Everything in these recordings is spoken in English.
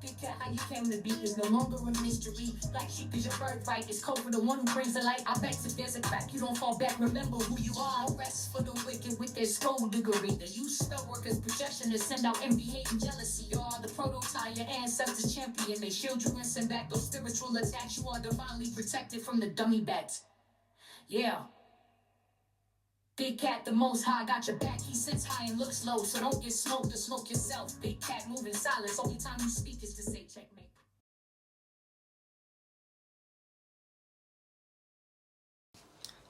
Big cat, how you came to be is no longer a mystery. Black sheep is your birthright. It's code for the one who brings the light. I bet if there's a crack, you don't fall back. Remember who you are. No rest for the wicked with their skullduggery. The use spell workers' projection to send out envy, hate, and jealousy. You are the prototype, your ancestors champion. They shield you and send back those spiritual attacks. You are divinely protected from the dummy bats. Yeah. Big cat, the most high, got your back. He sits high and looks low, so don't get smoked or smoke yourself. Big cat, move in silence. Only time you speak is to say checkmate.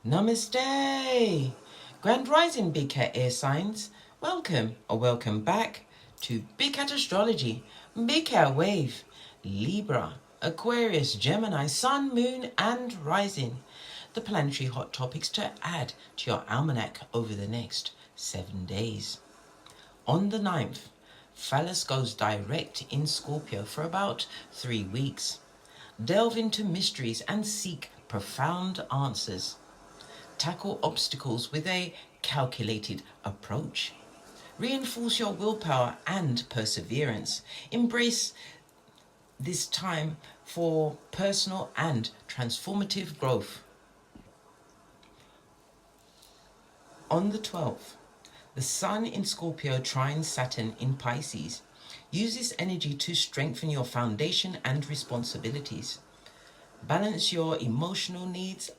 Namaste! Grand Rising Big Cat Air Signs. Welcome or welcome back to Big Cat Astrology, Big Cat Wave, Libra, Aquarius, Gemini, Sun, Moon and Rising. The planetary hot topics to add to your almanac over the next 7 days. On the 9th, Phallus goes direct in Scorpio for about 3 weeks. Delve into mysteries and seek profound answers. Tackle obstacles with a calculated approach. Reinforce your willpower and perseverance. Embrace this time for personal and transformative growth. On the 12th, the Sun in Scorpio trines Saturn in Pisces. Use this energy to strengthen your foundation and responsibilities. Balance your emotional needs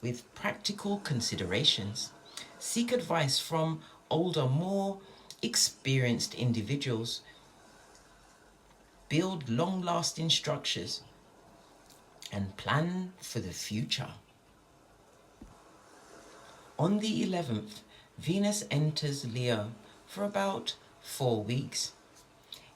with practical considerations. Seek advice from older, more experienced individuals. Build long-lasting structures and plan for the future. On the 11th, Venus enters Leo for about 4 weeks.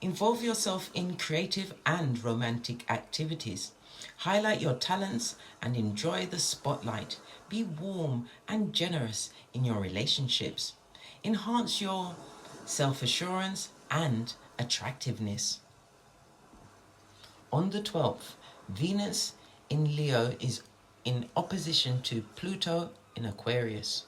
Involve yourself in creative and romantic activities. Highlight your talents and enjoy the spotlight. Be warm and generous in your relationships. Enhance your self-assurance and attractiveness. On the 12th, Venus in Leo is in opposition to Pluto in Aquarius.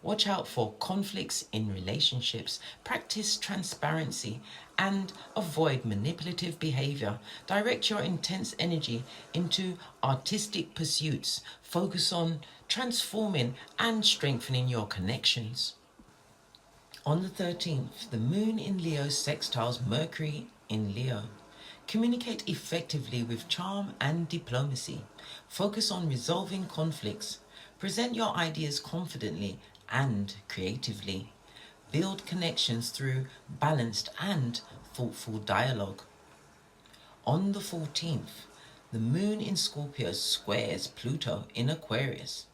Watch out for conflicts in relationships. Practice transparency and avoid manipulative behavior. Direct your intense energy into artistic pursuits. Focus on transforming and strengthening your connections. On the 13th, the Moon in Leo sextiles Mercury in Leo. Communicate effectively with charm and diplomacy. Focus on resolving conflicts. Present your ideas confidently and creatively. Build connections through balanced and thoughtful dialogue. On the 14th, the Moon in Scorpio squares Pluto in Aquarius.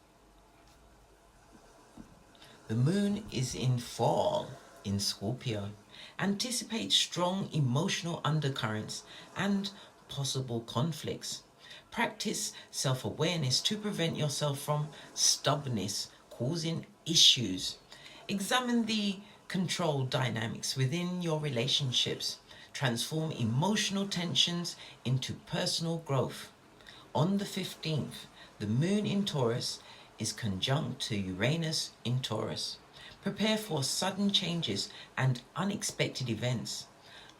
The Moon is in fall in Scorpio. Anticipate strong emotional undercurrents and possible conflicts. Practice self-awareness to prevent yourself from stubbornness causing issues. Examine the control dynamics within your relationships. Transform emotional tensions into personal growth. On the 15th, the Moon in Taurus is conjunct to Uranus in Taurus. Prepare for sudden changes and unexpected events.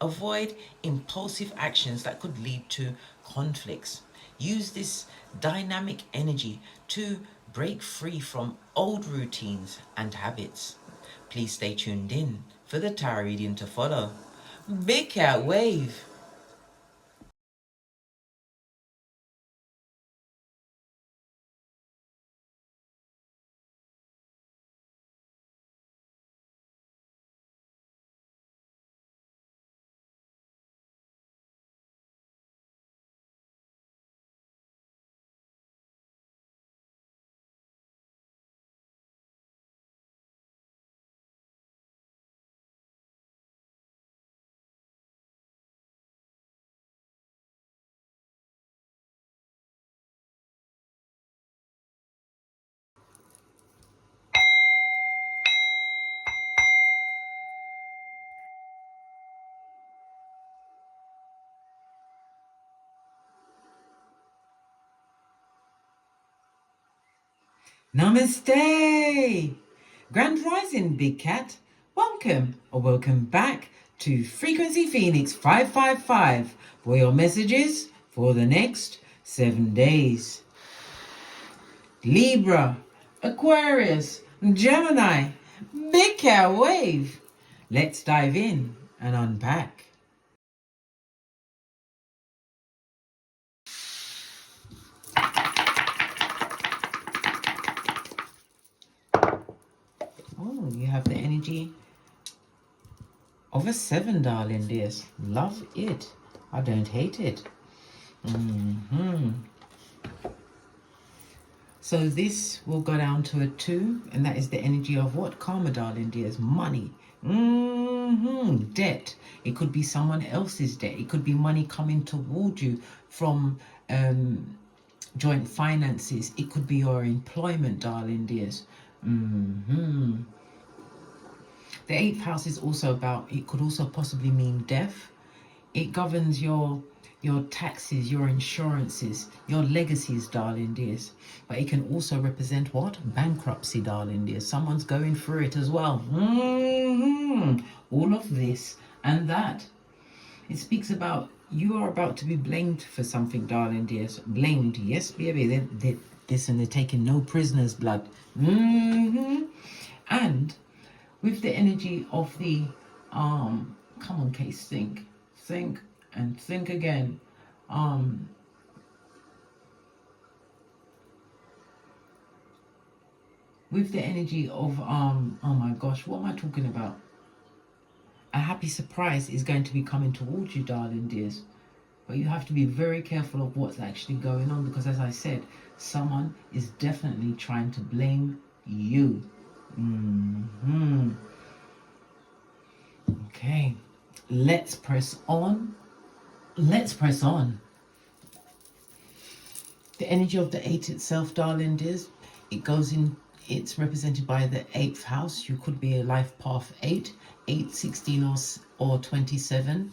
Avoid impulsive actions that could lead to conflicts. Use this dynamic energy to break free from old routines and habits. Please stay tuned in for the tarot reading to follow. Big Cat Wave. Namaste! Grand Rising Big Cat. Welcome or welcome back to Frequency Phoenix 555 for your messages for the next 7 days. Libra, Aquarius, Gemini, big cat wave. Let's dive in and unpack. Oh, you have the energy of a 7, darling dears. Love it. I don't hate it. So this will go down to a 2, and that is the energy of what? Karma, darling dears. Money. Debt. It could be someone else's debt. It could be money coming toward you from joint finances. It could be your employment, darling dears. The 8th house is also about, it could also possibly mean death. It governs your taxes, your insurances, your legacies, darling dears. But it can also represent what? Bankruptcy, darling dears. Someone's going through it as well. All of this and that. It speaks about you are about to be blamed for something, darling dears. Blamed, yes, baby. They're taking no prisoners' blood. And with the energy of the come on, Case, think and think again. With the energy of oh my gosh, what am I talking about? A happy surprise is going to be coming towards you, darling dears. But you have to be very careful of what's actually going on, because as I said, someone is definitely trying to blame you. Okay, let's press on. The energy of the 8 itself, darling dears, it goes in, it's represented by the 8th house. You could be a life path 8, 16 or 27.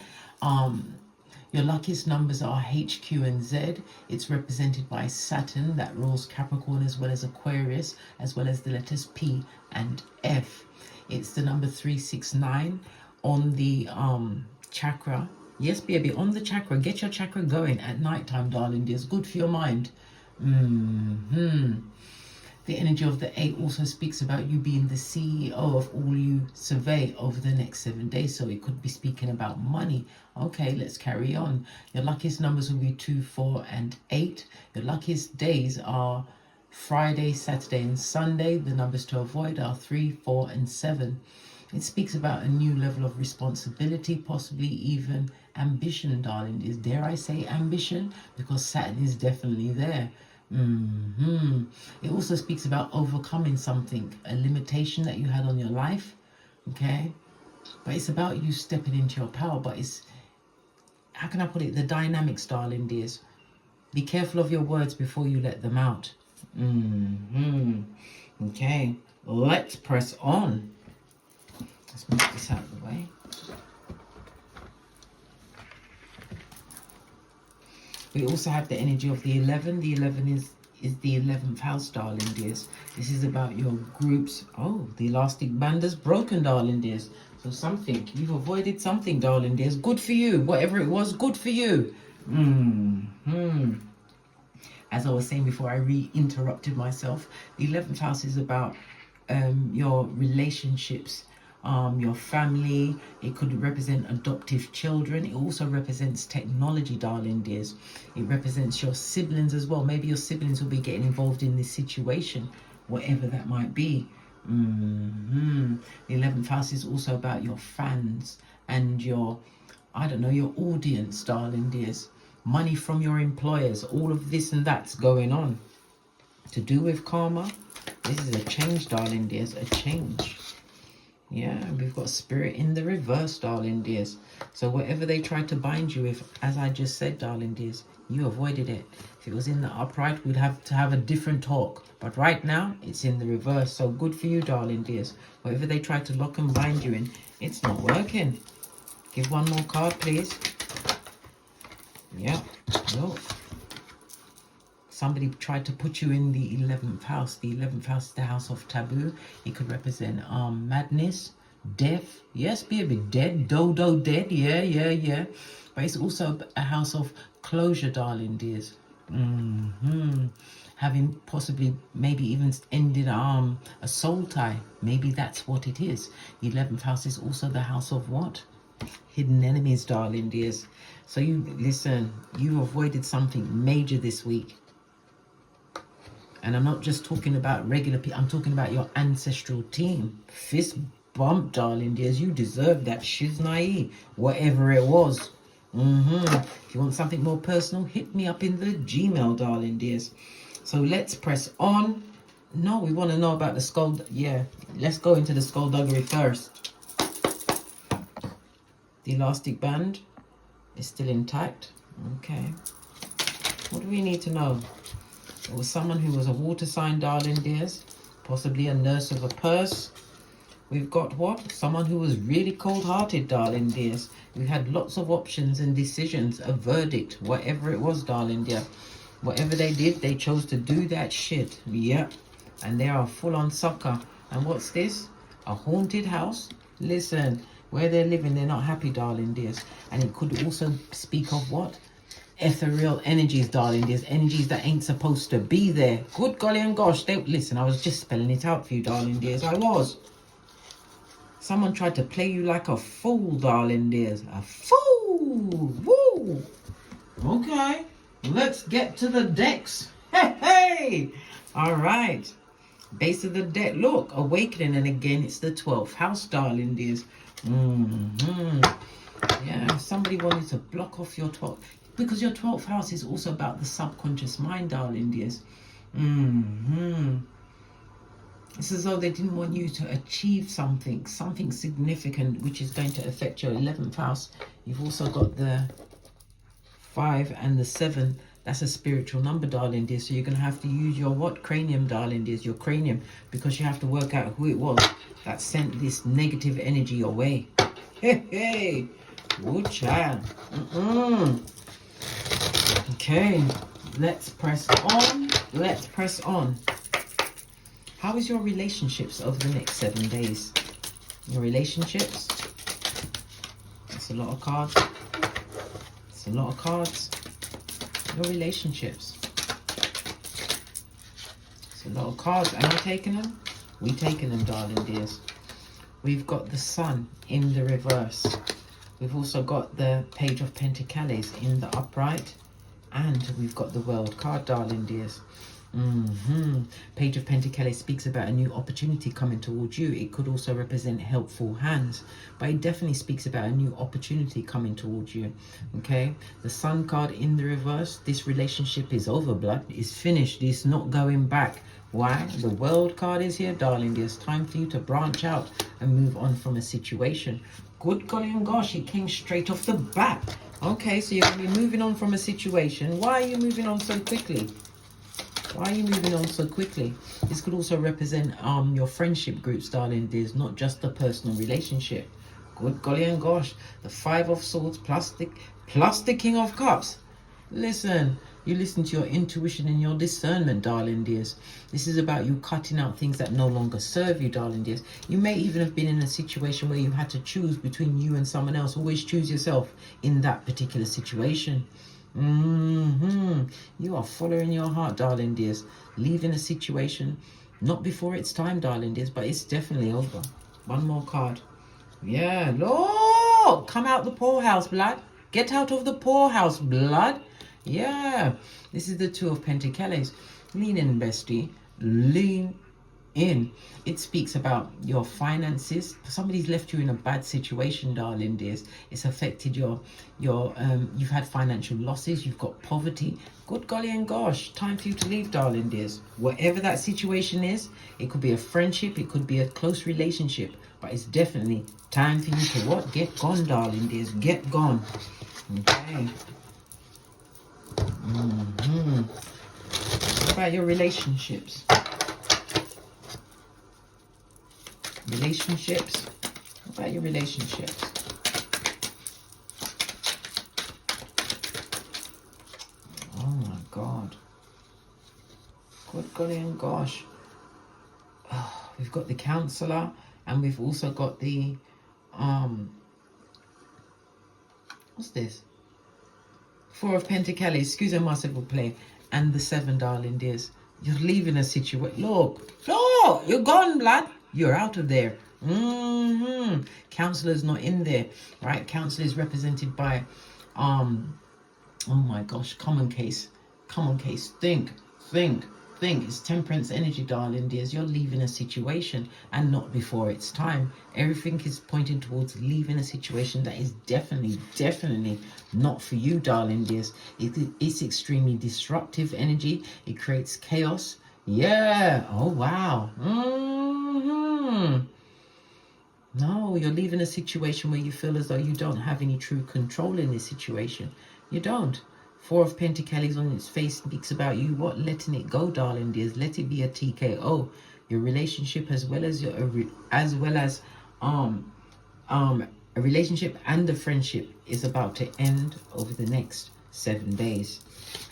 Your luckiest numbers are H, Q, and Z. It's represented by Saturn, that rules Capricorn as well as Aquarius, as well as the letters P and F. It's the number 369 on the chakra. Yes, baby, on the chakra. Get your chakra going at night time, darling dears. Good for your mind. The energy of the 8 also speaks about you being the CEO of all you survey over the next 7 days. So it could be speaking about money. Okay, let's carry on. Your luckiest numbers will be 2, 4, and 8. Your luckiest days are Friday, Saturday, and Sunday. The numbers to avoid are 3, 4, and 7. It speaks about a new level of responsibility, possibly even ambition, darling. Dare I say ambition? Because Saturn is definitely there. It also speaks about overcoming something, a limitation that you had on your life. Okay? But it's about you stepping into your power. But it's, how can I put it? The dynamics, darling dears. Be careful of your words before you let them out. Okay, let's press on. Let's move this out of the way. We also have the energy of the 11. The 11 is the 11th house, darling dears. This is about your groups. Oh, the elastic band is broken, darling dears. So something, you've avoided something, darling dears. Good for you. Whatever it was, good for you. As I was saying before, I re-interrupted myself. The 11th house is about your relationships, your family. It could represent adoptive children. It also represents technology, darling dears. It represents your siblings as well. Maybe your siblings will be getting involved in this situation, whatever that might be. The 11th house is also about your fans and your, I don't know, your audience, darling dears. Money from your employers. All of this and that's going on. To do with karma. This is a change, darling dears. A change. Yeah, we've got spirit in the reverse, darling dears. So whatever they tried to bind you with, as I just said, darling dears, you avoided it. If it was in the upright, we'd have to have a different talk. But right now, it's in the reverse. So good for you, darling dears. Whatever they tried to lock and bind you in, it's not working. Give one more card, please. Yeah, no. Somebody tried to put you in the 11th house. The 11th house is the house of taboo. It could represent madness, death. Yes, be a bit dead. Dodo dead. Yeah. But it's also a house of closure, darling dears. Having possibly maybe even ended a soul tie. Maybe that's what it is. The 11th house is also the house of what? Hidden enemies, darling dears. So you listen, you avoided something major this week. And I'm not just talking about regular people, I'm talking about your ancestral team. Fist bump, darling dears. You deserve that shiznai, whatever it was. If you want something more personal, hit me up in the Gmail, darling dears. So let's press on. No, we want to know about the skull. Yeah, let's go into the skullduggery first. The elastic band is still intact. Okay. What do we need to know? It was someone who was a water sign, darling dears. Possibly a nurse of a purse. We've got what? Someone who was really cold-hearted, darling dears. We had lots of options and decisions, a verdict, whatever it was, darling dear. Whatever they did, they chose to do that shit. Yep. And they are a full-on sucker. And what's this? A haunted house? Listen, where they're living, they're not happy, darling dears. And it could also speak of what? Ethereal energies, darling dears. Energies that ain't supposed to be there. Good golly and gosh. Listen, I was just spelling it out for you, darling dears. I was. Someone tried to play you like a fool, darling dears. A fool. Woo. Okay. Let's get to the decks. Hey. All right. Base of the deck. Look, awakening. And again, it's the 12th house, darling dears. Yeah, somebody wanted to block off your 12th. Because your 12th house is also about the subconscious mind, darling dears. It's as though they didn't want you to achieve something significant, which is going to affect your 11th house. You've also got the 5 and the 7. That's a spiritual number, darling dear. So you're going to have to use your what? Cranium, darling dears. Your cranium. Because you have to work out who it was that sent this negative energy your way. Hey. Good child. Okay. Let's press on. How is your relationships over the next 7 days? Your relationships? That's a lot of cards. Your relationships. It's a lot of cards. Am I taking them? We taking them, darling dears. We've got the Sun in the reverse. We've also got the Page of Pentacles in the upright. And we've got the World card, darling dears. Page of Pentacles speaks about a new opportunity coming towards you. It could also represent helpful hands, but it definitely speaks about a new opportunity coming towards you. Okay, the Sun card in the reverse. This relationship is over, blood. It's finished. It's not going back. Why? The World card is here, darling. There's time for you to branch out and move on from a situation. Good golly and gosh, it came straight off the bat. Okay, so you're going to be moving on from a situation. Why are you moving on so quickly? This could also represent your friendship groups, darling dears, not just a personal relationship. Good golly and gosh, the 5 of Swords plus the King of Cups. Listen, you listen to your intuition and your discernment, darling dears. This is about you cutting out things that no longer serve you, darling dears. You may even have been in a situation where you had to choose between you and someone else. Always choose yourself in that particular situation. You are following your heart, darling dears. Leaving a situation, not before it's time, darling dears, but it's definitely over. One more card. Yeah, Lord, come out the poorhouse, blood. Get out of the poorhouse, blood. Yeah, this is the 2 of Pentacles. Lean in, bestie. Lean in. It speaks about your finances. Somebody's left you in a bad situation, darling dears. It's affected you've had financial losses. You've got poverty. Good golly and gosh, time for you to leave, darling dears. Whatever that situation is, it could be a friendship, it could be a close relationship, but it's definitely time for you to what? Get gone, darling dears. Get gone. Okay. What about your relationships? What about your relationships? Oh my God. Good golly and gosh. Oh, we've got the Counsellor And we've also got the, what's this? Four of Pentacles, excusez-moi s'il vous plaît, and the 7, darling dears. You're leaving a situation. Look, you're gone, lad. You're out of there. Counselor's not in there, right? Counselor is represented by, oh my gosh, common case. Think. It's Temperance energy, darling dears. You're leaving a situation and not before it's time. Everything is pointing towards leaving a situation that is definitely not for you, darling dears. It's extremely disruptive energy. It creates chaos. Yeah. Oh, wow. No, you're leaving a situation where you feel as though you don't have any true control in this situation. You don't. Four of Pentacles on its face speaks about you letting it go, darling dears. Let it be a TKO. Your relationship as well as a relationship and a friendship is about to end over the next 7 days.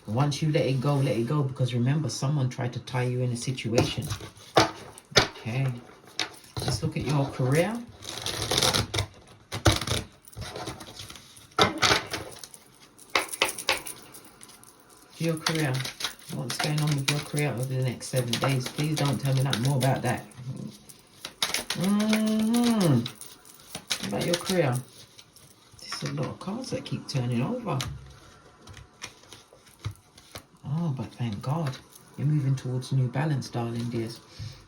Once you let it go, because remember, someone tried to tie you in a situation. Okay, let's look at your career. Your career. What's going on with your career over the next 7 days? Please don't tell me nothing more about that. What about your career? There's a lot of cards that keep turning over. Oh, but thank God. You're moving towards new balance, darling dears.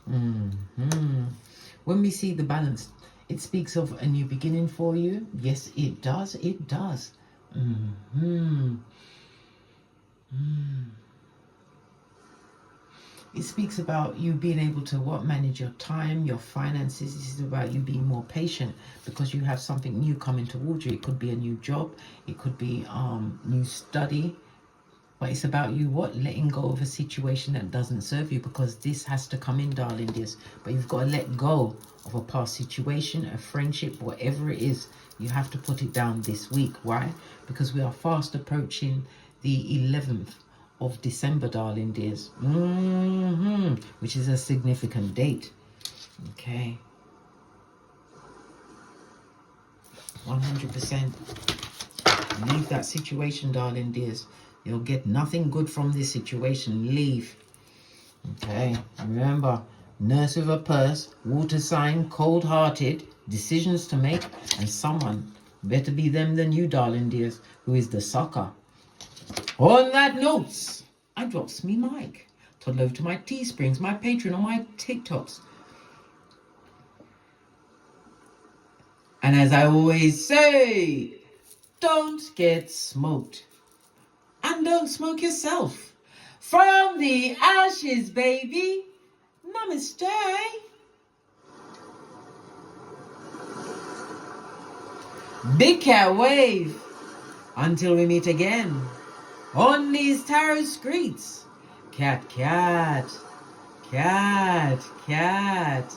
When we see the balance, it speaks of a new beginning for you. Yes, it does. It does. It speaks about you being able to manage your time, your finances. This is about you being more patient because you have something new coming towards you. It could be a new job, it could be new study, but it's about you letting go of a situation that doesn't serve you, because this has to come in, darling dears. But you've got to let go of a past situation, a friendship, whatever it is. You have to put it down this week. Why? Because we are fast approaching the 11th of December, darling dears, which is a significant date. Okay, 100%. Leave that situation, darling dears. You'll get nothing good from this situation. Leave. Okay, remember, Nurse with a purse, water sign, cold-hearted, decisions to make, and someone better be them than you, darling dears, who is the sucker. On that note, I drops me mic. Toddle over to my Teesprings, my Patreon, or my TikToks. And as I always say, don't get smoked. And don't smoke yourself. From the ashes, baby. Namaste. Big cat wave. Until we meet again on these tarot streets. Cat, cat, cat, cat.